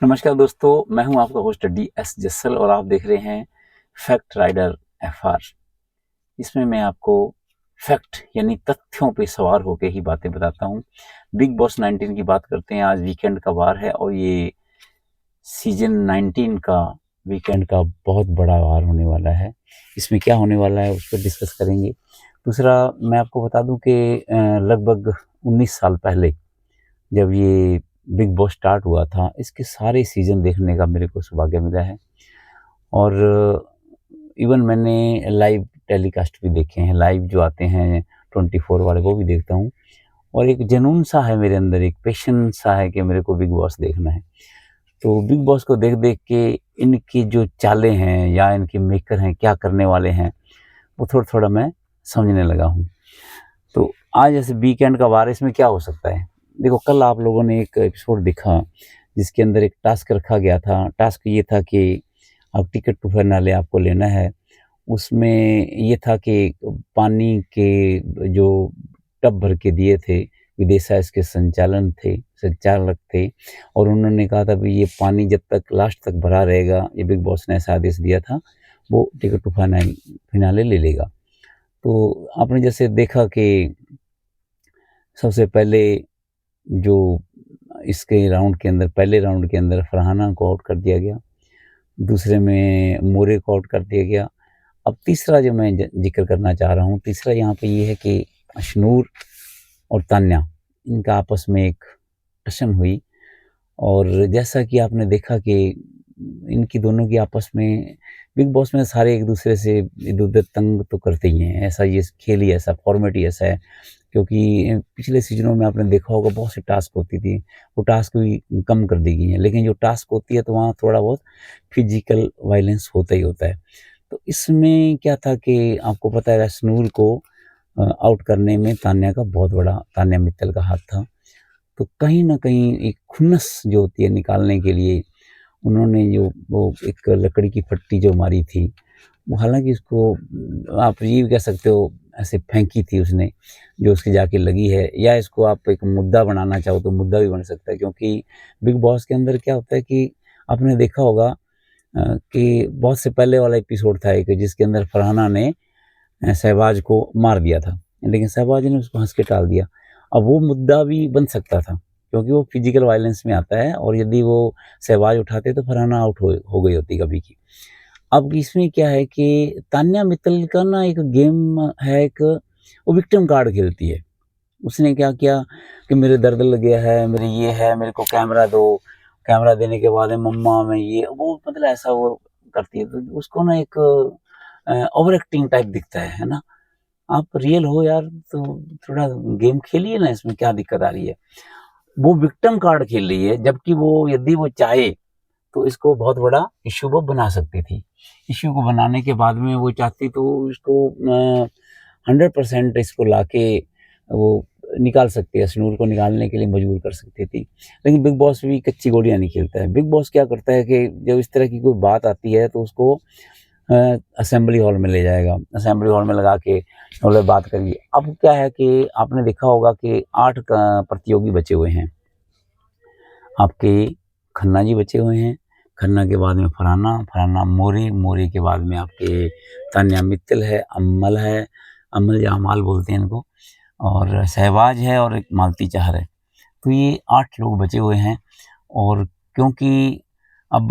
नमस्कार दोस्तों, मैं हूं आपका होस्ट DS जस्सल और आप देख रहे हैं फैक्ट राइडर FR। इसमें मैं आपको फैक्ट यानी तथ्यों पे सवार होकर ही बातें बताता हूं। बिग बॉस 19 की बात करते हैं। आज वीकेंड का वार है और ये सीजन 19 का वीकेंड का बहुत बड़ा वार होने वाला है। इसमें क्या होने वाला है उस पर डिस्कस करेंगे। दूसरा, मैं आपको बता दूं कि लगभग 19 साल पहले जब ये बिग बॉस स्टार्ट हुआ था, इसके सारे सीज़न देखने का मेरे को सौभाग्य मिला है और इवन मैंने लाइव टेलीकास्ट भी देखे हैं। लाइव जो आते हैं 24 वाले वो भी देखता हूँ और एक जुनून सा है मेरे अंदर, एक पैशन सा है कि मेरे को बिग बॉस देखना है। तो बिग बॉस को देख-देख के इनकी जो चालें हैं या इनके मेकर हैं, क्या करने वाले हैं, वो थोड़ा-थोड़ा मैं समझने लगा हूँ। तो आज जैसे वीकेंड का वार है, इसमें क्या हो सकता है? देखो, कल आप लोगों ने एक एपिसोड देखा जिसके अंदर एक टास्क रखा गया था। टास्क ये था कि अब टिकट टू फिनाले आपको लेना है। उसमें ये था कि पानी के जो टब भर के दिए थे, विदेशा इसके संचालक थे और उन्होंने कहा था भई ये पानी जब तक लास्ट तक भरा रहेगा, ये बिग बॉस ने ऐसा आदेश दिया था, वो टिकट टू फिनाले ले लेगा। तो आपने जैसे देखा कि सबसे पहले जो इसके राउंड के अंदर पहले राउंड के अंदर फरहाना को आउट कर दिया गया, दूसरे में मोरे को आउट कर दिया गया। अब तीसरा जो मैं ज़िक्र करना चाह रहा हूँ, तीसरा यहाँ पे ये है कि अशनूर और तान्या, इनका आपस में एक टशन हुई और जैसा कि आपने देखा कि इनकी दोनों की आपस में बिग बॉस में सारे एक दूसरे से इधर-उधर तंग तो करते ही हैं। ऐसा ये खेल ही ऐसा, फॉर्मेट ही ऐसा है क्योंकि पिछले सीज़नों में आपने देखा होगा बहुत सी टास्क होती थी, वो टास्क भी कम कर दी गई हैं। लेकिन जो टास्क होती है तो वहाँ थोड़ा बहुत फिज़िकल वायलेंस होता ही होता है। तो इसमें क्या था कि आपको पता है अशनूर को आउट करने में तान्या मित्तल का हाथ था। तो कहीं न कहीं एक खुन्नस जो होती है निकालने के लिए उन्होंने जो वो एक लकड़ी की फट्टी जो मारी थी, वो हालाँकि इसको आप ये भी कह सकते हो ऐसे फेंकी थी उसने, जो उसकी जाके लगी है, या इसको आप एक मुद्दा बनाना चाहो तो मुद्दा भी बन सकता है क्योंकि बिग बॉस के अंदर क्या होता है कि आपने देखा होगा कि बहुत से पहले वाला एपिसोड था एक जिसके अंदर फरहाना ने शहबाज को मार दिया था, लेकिन शहबाज ने उसको हँस के टाल दिया। अब वो मुद्दा भी बन सकता था क्योंकि वो फिज़िकल वायलेंस में आता है और यदि वो शहबाज उठाते तो फरहाना आउट हो गई होती कभी की। अब इसमें क्या है कि तान्या मित्तल का ना एक गेम है, एक वो विक्टिम कार्ड खेलती है। उसने क्या किया कि मेरे दर्द लग गया है, मेरे ये है, मेरे को कैमरा दो, कैमरा देने के बाद में मम्मा मैं ये वो मतलब ऐसा वो करती है। तो उसको ना एक ओवर एक्टिंग टाइप दिखता है ना? आप रियल हो यार तो थोड़ा गेम खेलिए ना, इसमें क्या दिक्कत आ रही है? वो विक्टिम कार्ड खेल रही है जबकि वो यदि वो चाहे तो इसको बहुत बड़ा इश्यू वो बना सकती थी। इश्यू को बनाने के बाद में वो चाहती तो इसको 100% इसको लाके वो निकाल सकती है, अशनूर को निकालने के लिए मजबूर कर सकती थी। लेकिन बिग बॉस भी कच्ची गोलियाँ नहीं खेलता है। बिग बॉस क्या करता है कि जब इस तरह की कोई बात आती है तो उसको अ, असेंबली हॉल में ले जाएगा। असेंबली हॉल में लगा के बोले बात करिए। अब क्या है कि आपने देखा होगा कि 8 प्रतियोगी बचे हुए हैं। आपके खन्ना जी बचे हुए हैं, खन्ना के बाद में फरहाना मोरे, मोरे के बाद में आपके तान्या मित्तल है, अमल या अमाल बोलते हैं इनको, और शहबाज है और एक मालती चाहर है। तो ये 8 लोग बचे हुए हैं और क्योंकि अब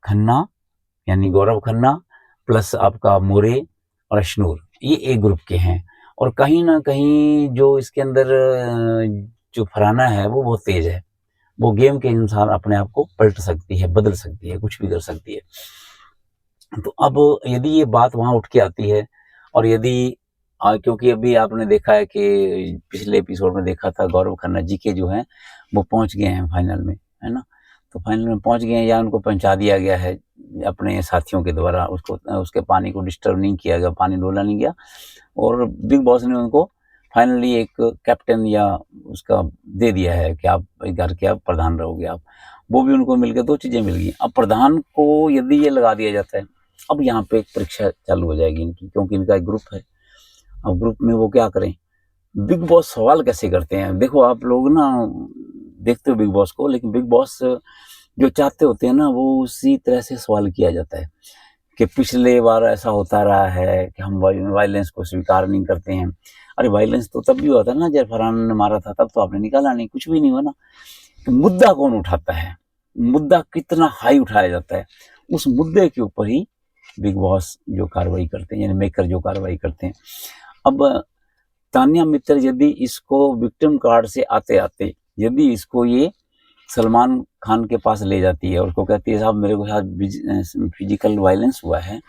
खन्ना यानी गौरव खन्ना प्लस आपका मोरे और अशनूर, ये एक ग्रुप के हैं और कहीं न कहीं जो इसके अंदर जो फरहाना है वो बहुत तेज़ है। वो गेम के अनुसार अपने आप को पलट सकती है, बदल सकती है, कुछ भी कर सकती है। तो अब यदि ये बात वहाँ उठ के आती है और यदि क्योंकि अभी आपने देखा है कि पिछले एपिसोड में देखा था गौरव खन्ना जी के जो हैं, वो पहुँच गए हैं फाइनल में, है ना? तो फाइनल में पहुँच गए हैं या उनको पहुँचा दिया गया है अपने साथियों के द्वारा, उसको उसके पानी को डिस्टर्ब नहीं किया गया, पानी डोला नहीं गया और बिग बॉस ने उनको फाइनली एक कैप्टन या उसका दे दिया है कि आप घर के अब प्रधान रहोगे आप। वो भी उनको मिल गया, 2 चीज़ें मिल गई। अब प्रधान को यदि ये लगा दिया जाता है, अब यहाँ पे एक परीक्षा चालू हो जाएगी इनकी क्योंकि इनका एक ग्रुप है। अब ग्रुप में वो क्या करें? बिग बॉस सवाल कैसे करते हैं? देखो आप लोग ना देखते हो बिग बॉस को, लेकिन बिग बॉस जो चाहते होते हैं ना वो उसी तरह से सवाल किया जाता है कि पिछले बार ऐसा होता रहा है कि हम वायलेंस को स्वीकार नहीं करते हैं। अरे वायलेंस तो तब भी हुआ था ना जब फरहान ने मारा था, तब तो आपने निकाला नहीं, कुछ भी नहीं हुआ ना। तो मुद्दा कौन उठाता है, मुद्दा कितना हाई उठाया जाता है, उस मुद्दे के ऊपर ही बिग बॉस जो कार्रवाई करते हैं, यानी मेकर जो कार्रवाई करते हैं। अब तान्या मित्तल यदि इसको विक्टिम कार्ड से आते आते यदि इसको ये सलमान खान के पास ले जाती है और उसको कहती है साहब मेरे को साथ फिजिकल वायलेंस हुआ है,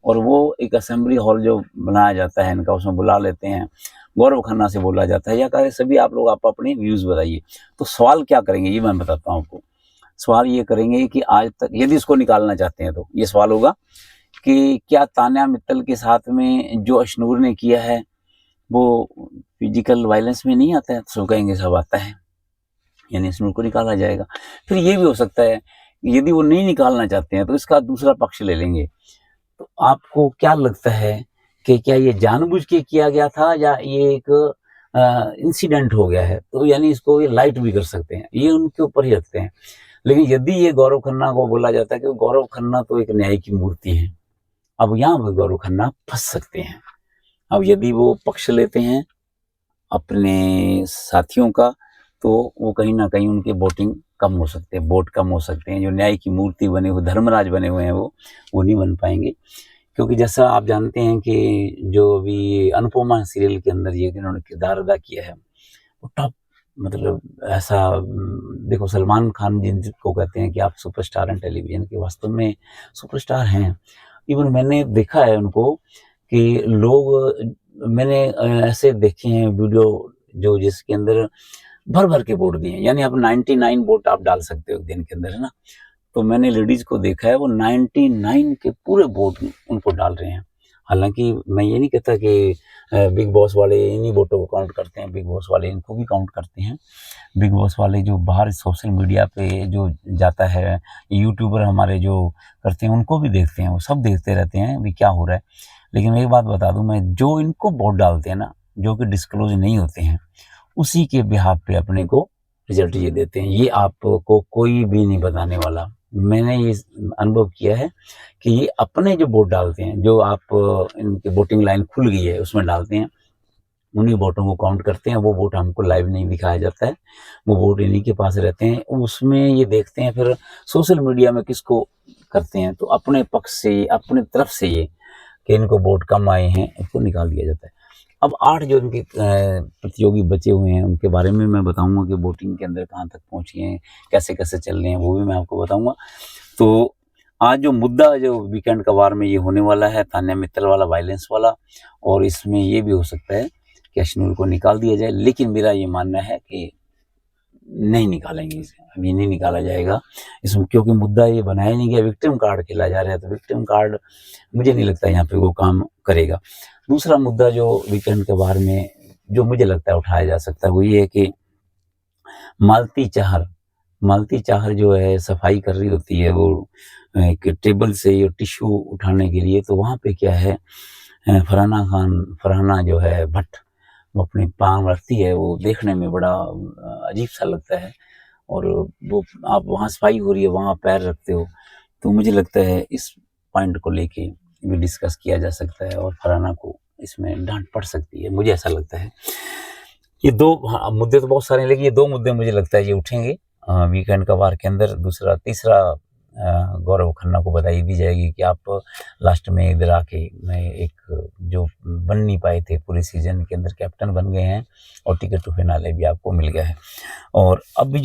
और वो एक असेंबली हॉल जो बनाया जाता है इनका, उसमें बुला लेते हैं, गौरव खन्ना से बोला जाता है या कहे सभी आप लोग आप अपने व्यूज बताइए, तो सवाल क्या करेंगे ये मैं बताता हूँ आपको। सवाल ये करेंगे कि आज तक यदि इसको निकालना चाहते हैं तो ये सवाल होगा कि क्या तान्या मित्तल के साथ में जो अशनूर ने किया है वो फिजिकल वायलेंस में नहीं आता है, तो कहेंगे सब आता है, यानी अशनूर को निकाला जाएगा। फिर ये भी हो सकता है यदि वो नहीं निकालना चाहते हैं तो इसका दूसरा पक्ष ले लेंगे। तो आपको क्या लगता है कि क्या ये जानबूझ के किया गया था या ये एक इंसिडेंट हो गया है, तो यानी इसको ये लाइट भी कर सकते हैं, ये उनके ऊपर ही रखते हैं। लेकिन यदि ये गौरव खन्ना को बोला जाता है कि गौरव खन्ना तो एक न्याय की मूर्ति है, अब यहाँ पर गौरव खन्ना फंस सकते हैं। अब यदि वो पक्ष लेते हैं अपने साथियों का तो वो कहीं ना कहीं उनके वोटिंग कम हो सकते हैं, वोट कम हो सकते हैं। जो न्याय की मूर्ति बने हुए धर्मराज बने हुए हैं वो नहीं बन पाएंगे, क्योंकि जैसा आप जानते हैं कि जो अभी अनुपमा सीरियल के अंदर ये इन्होंने किरदार अदा किया है वो टॉप, मतलब ऐसा देखो सलमान खान जिनको कहते हैं कि आप सुपरस्टार हैं टेलीविजन के, वास्तव में सुपरस्टार हैं। इवन मैंने देखा है उनको कि लोग मैंने ऐसे देखे हैं वीडियो जो जिसके अंदर भर भर के वोट दिए, यानी आप 99 वोट आप डाल सकते हो एक दिन के अंदर, है ना। तो मैंने लेडीज को देखा है वो 99 के पूरे वोट उनको डाल रहे हैं। हालांकि मैं ये नहीं कहता कि बिग बॉस वाले इन्हीं वोटों को काउंट करते हैं, बिग बॉस वाले इनको भी काउंट करते हैं। बिग बॉस वाले जो बाहर सोशल मीडिया पे जो जाता है, यूट्यूबर हमारे जो करते हैं उनको भी देखते हैं, वो सब देखते रहते हैं भी क्या हो रहा है। लेकिन एक बात बता दूं मैं, जो इनको वोट डालते हैं ना, जो कि डिस्क्लोज नहीं होते हैं, उसी के बिहाफ पे अपने को रिजल्ट ये देते हैं। ये आपको कोई भी नहीं बताने वाला। मैंने ये अनुभव किया है कि ये अपने जो वोट डालते हैं, जो आप इनकी वोटिंग लाइन खुल गई है उसमें डालते हैं, उन्हीं वोटों को काउंट करते हैं। वो वोट हमको लाइव नहीं दिखाया जाता है, वो वोट इन्हीं के पास रहते हैं। उसमें ये देखते हैं फिर सोशल मीडिया में किसको करते हैं, तो अपने पक्ष से अपने तरफ से ये कि इनको वोट कम आए हैं इसको निकाल दिया जाता है। अब 8 जो इनके प्रतियोगी बचे हुए हैं उनके बारे में मैं बताऊंगा कि वोटिंग के अंदर कहाँ तक पहुंची हैं, कैसे कैसे चल रहे हैं, वो भी मैं आपको बताऊंगा। तो आज जो मुद्दा जो वीकेंड कबार में ये होने वाला है तान्या मित्तल वाला, वायलेंस वाला, और इसमें ये भी हो सकता है कि अशनूर को निकाल दिया जाए। लेकिन मेरा ये मानना है कि नहीं निकालेंगे इसे, अभी नहीं निकाला जाएगा इसमें, क्योंकि मुद्दा ये बनाया नहीं गया, विक्टिम कार्ड खेला जा रहा है। तो विक्टिम कार्ड मुझे नहीं लगता यहाँ पे वो काम करेगा। दूसरा मुद्दा जो वीकेंड के बारे में जो मुझे लगता है उठाया जा सकता है वो ये है कि मालती चाहर जो है सफाई कर रही होती है वो एक टेबल से ये टिश्यू उठाने के लिए, तो वहाँ पे क्या है फरहाना जो है भट्ट वो अपने पाँव रखती है, वो देखने में बड़ा अजीब सा लगता है। और वो आप वहाँ सफाई हो रही है वहाँ पैर रखते हो, तो मुझे लगता है इस पॉइंट को लेके भी डिस्कस किया जा सकता है और फरहाना को इसमें डांट पड़ सकती है, मुझे ऐसा लगता है। ये दो मुद्दे तो बहुत सारे हैं, लेकिन ये दो मुद्दे मुझे लगता है ये उठेंगे वीकेंड का वार के अंदर। दूसरा तीसरा गौरव खन्ना को बधाई दी जाएगी कि आप लास्ट में इधर आके मैं एक जो बन नहीं पाए थे पूरे सीजन के अंदर कैप्टन बन गए हैं, और टिकट टू फिनाले भी आपको मिल गया है। और अब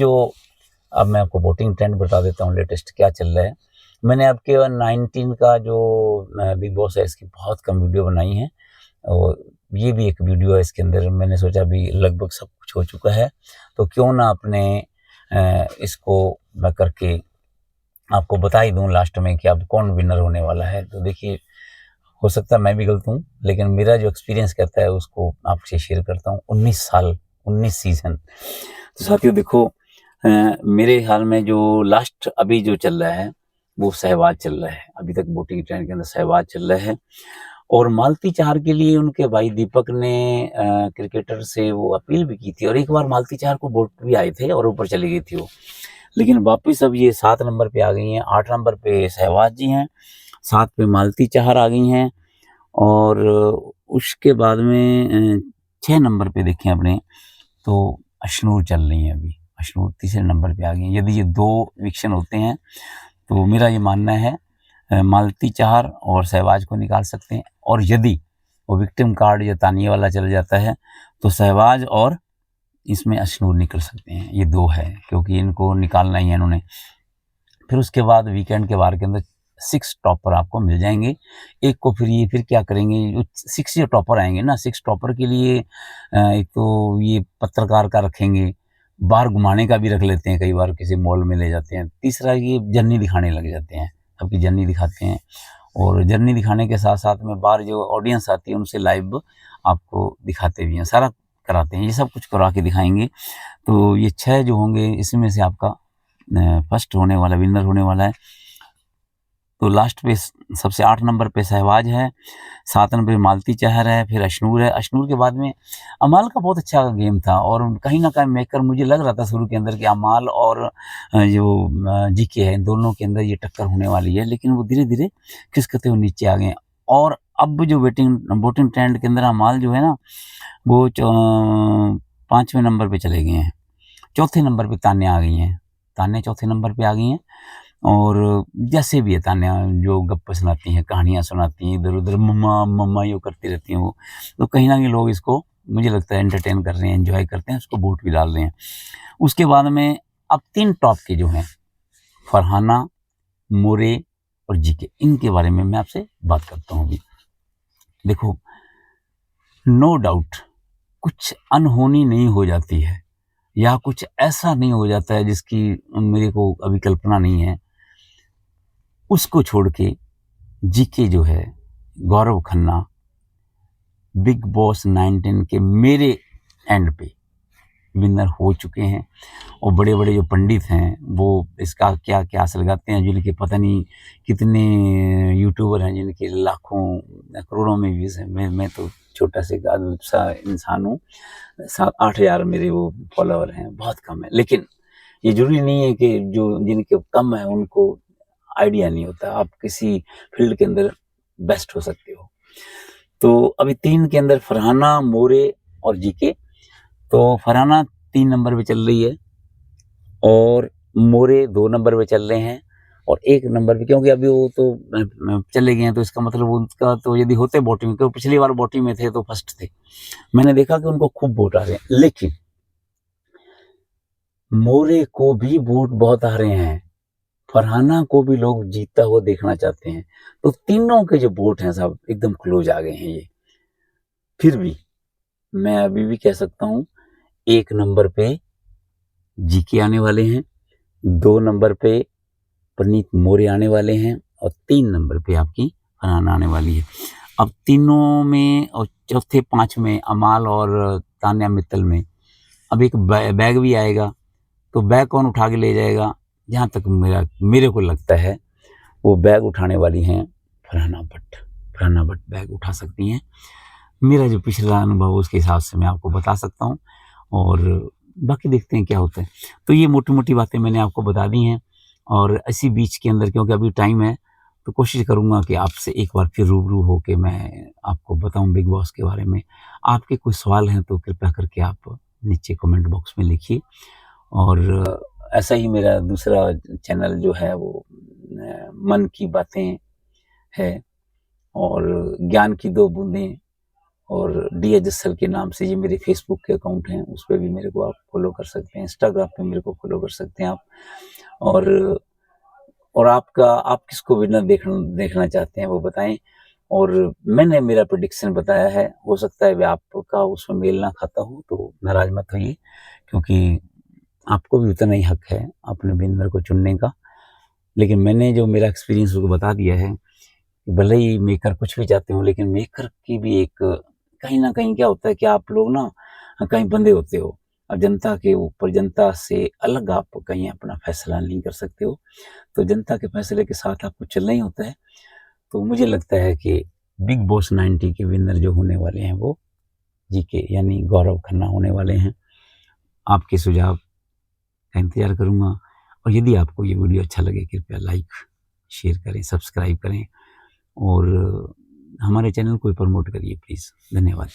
मैं आपको वोटिंग ट्रेंड बता देता हूँ लेटेस्ट क्या चल रहा है। मैंने आपके 19 का जो बिग बॉस है इसकी बहुत कम वीडियो बनाई है, और ये भी एक वीडियो है, इसके अंदर मैंने सोचा भी लगभग सब कुछ हो चुका है तो क्यों ना अपने इसको मैं करके आपको बता ही दूं लास्ट में कि अब कौन विनर होने वाला है। तो देखिए, हो सकता है मैं भी गलत हूँ, लेकिन मेरा जो एक्सपीरियंस कहता है उसको आपसे शेयर करता हूँ। 19 साल 19 सीजन। तो साथियों देखो, मेरे ख्याल में जो लास्ट अभी जो चल रहा है वो सहवाग चल रहा है। अभी तक वोटिंग ट्रेंड के अंदर सहवाग चल रहा है, और मालती चार के लिए उनके भाई दीपक ने क्रिकेटर से वो अपील भी की थी, और एक बार मालती चार को बोट भी आए थे और ऊपर चली गई थी वो, लेकिन वापस अब ये 7 नंबर पे आ गई हैं। 8 नंबर पे सहवाज जी हैं, 7 पे मालती चार आ गई हैं, और उसके बाद में 6 नंबर पे देखें अपने तो अशनूर चल रही हैं। अभी अशनूर तीसरे नंबर पे आ गई हैं। यदि ये 2 विकेशन होते हैं तो मेरा ये मानना है मालती चार और सहवाज को निकाल सकते हैं, और यदि वो विक्टिम कार्ड या तानिया वाला चल जाता है तो सहवाज और इसमें अशनूर निकल सकते हैं। ये 2 है, क्योंकि इनको निकालना ही है इन्होंने। फिर उसके बाद वीकेंड के बार के अंदर 6 टॉपर आपको मिल जाएंगे। एक को फिर क्या करेंगे, जो 6 जो टॉपर आएंगे ना, 6 टॉपर के लिए एक तो ये पत्रकार का रखेंगे, बाहर घुमाने का भी रख लेते हैं, कई बार किसी मॉल में ले जाते हैं। तीसरा ये जर्नी दिखाने लग जाते हैं, सबकी जर्नी दिखाते हैं, और जर्नी दिखाने के साथ साथ में बाहर जो ऑडियंस आती है उनसे लाइव आपको दिखाते भी हैं, सारा कराते हैं, ये सब कुछ करा के दिखाएंगे। तो ये 6 जो होंगे इसमें से आपका फर्स्ट होने वाला, विनर होने वाला है। तो लास्ट पे सबसे 8 नंबर पे सहवाज है, 7 नंबर पे मालती चाहर है, फिर अशनूर है। अशनूर के बाद में अमाल का बहुत अच्छा गेम था, और कहीं ना कहीं मेकर मुझे लग रहा था शुरू के अंदर कि अमाल और जो जीके है, इन दोनों के अंदर ये टक्कर होने वाली है, लेकिन वो धीरे धीरे खिसकते हुए नीचे आ गए। और अब जो वोटिंग ट्रेंड के अंदर अमाल जो है ना, वो 5वें नंबर पे चले गए हैं। चौथे नंबर पे तान्या आ गई हैं, तान्या चौथे नंबर पे आ गई हैं। और जैसे भी है तान्या, जो गप्पे सुनाती हैं, कहानियाँ सुनाती हैं, इधर उधर मम्मा मम्मा यूँ करती रहती हैं वो, तो कहीं ना कहीं लोग इसको मुझे लगता है एंटरटेन कर रहे हैं, एंजॉय करते हैं, उसको वोट भी डाल रहे हैं। उसके बाद में अब 3 टॉप के जो हैं, फरहाना, मोरे और जीके, इनके बारे में मैं आपसे बात करता हूँ अभी। देखो, नो डाउट कुछ अनहोनी नहीं हो जाती है, या कुछ ऐसा नहीं हो जाता है जिसकी मेरे को अभी कल्पना नहीं है, उसको छोड़ के जीके जो है, गौरव खन्ना बिग बॉस 19 के मेरे एंड पे विनर हो चुके हैं। और बड़े बड़े जो पंडित हैं वो इसका क्या क्यास लगाते हैं, जिनके पता नहीं कितने यूट्यूबर हैं जिनके लाखों करोड़ों में व्यूज़ हैं। मैं तो छोटा से सा इंसान हूँ, 7-8 हज़ार मेरे वो फॉलोअर हैं, बहुत कम है। लेकिन ये जरूरी नहीं है कि जो जिनके कम है उनको आइडिया नहीं होता, आप किसी फील्ड के अंदर बेस्ट हो सकते हो। तो अभी 3 के अंदर फरहाना, मोरे और जीके। तो फरहाना 3 नंबर पे चल रही है, और मोरे 2 नंबर पे चल रहे हैं, और 1 नंबर पे, क्योंकि अभी वो तो चले गए हैं, तो इसका मतलब उनका तो यदि होते वोटिंग, क्योंकि पिछली बार वोटिंग में थे तो फर्स्ट थे, मैंने देखा कि उनको खूब वोट आ रहे हैं, लेकिन मोरे को भी वोट बहुत आ रहे हैं, फरहाना को भी लोग जीतता हुआ देखना चाहते हैं। तो तीनों के जो वोट हैं सब एकदम क्लोज आ गए हैं ये। फिर भी मैं अभी भी कह सकता हूँ 1 नंबर पे जीके आने वाले हैं, 2 नंबर पे प्रनीत मोरे आने वाले हैं, और 3 नंबर पे आपकी फरहाना आने वाली है। अब तीनों में और चौथे 5 में अमाल और तान्या मित्तल में अब एक बैग भी आएगा। तो बैग कौन उठा के ले जाएगा? जहाँ तक मेरे को लगता है वो बैग उठाने वाली हैं फरहाना भट्ट। फरहाना भट्ट बैग उठा सकती हैं। मेरा जो पिछला अनुभव उसके हिसाब से मैं आपको बता सकता हूँ, और बाकी देखते हैं क्या होता है। तो ये मोटी मोटी बातें मैंने आपको बता दी हैं, और इसी बीच के अंदर क्योंकि अभी टाइम है तो कोशिश करूँगा कि आपसे एक बार फिर रूबरू होके मैं आपको बताऊँ बिग बॉस के बारे में। आपके कोई सवाल हैं तो कृपया करके आप नीचे कमेंट बॉक्स में लिखिए। और ऐसा ही मेरा दूसरा चैनल जो है वो मन की बातें है, और ज्ञान की 2 बूंदें, और डी जस्सल के नाम से ये मेरे फेसबुक के अकाउंट हैं, उस पर भी मेरे को आप फॉलो कर सकते हैं, इंस्टाग्राम पे मेरे को फॉलो कर सकते हैं आप। और आप किसको विनर देखना चाहते हैं वो बताएं। और मैंने मेरा प्रेडिक्शन बताया है, हो सकता है आपका उसमें मेल ना खाता हो तो नाराज मत होइए, क्योंकि आपको भी उतना ही हक है अपने विनर को चुनने का। लेकिन मैंने जो मेरा एक्सपीरियंस उसको बता दिया है, भले ही मेकर कुछ भी चाहते हो, लेकिन मेकर की भी एक कहीं ना कहीं क्या होता है कि आप लोग ना कहीं बंधे होते हो। अब जनता के ऊपर, जनता से अलग आप कहीं अपना फैसला नहीं कर सकते हो, तो जनता के फैसले के साथ आपको चलना ही होता है। तो मुझे लगता है कि बिग बॉस 90 के विनर जो होने वाले हैं वो जीके यानी गौरव खन्ना होने वाले हैं। आपके सुझाव का इंतजार करूँगा और यदि आपको ये वीडियो अच्छा लगे कृपया लाइक शेयर करें, सब्सक्राइब करें और हमारे चैनल को प्रमोट करिए प्लीज़। धन्यवाद।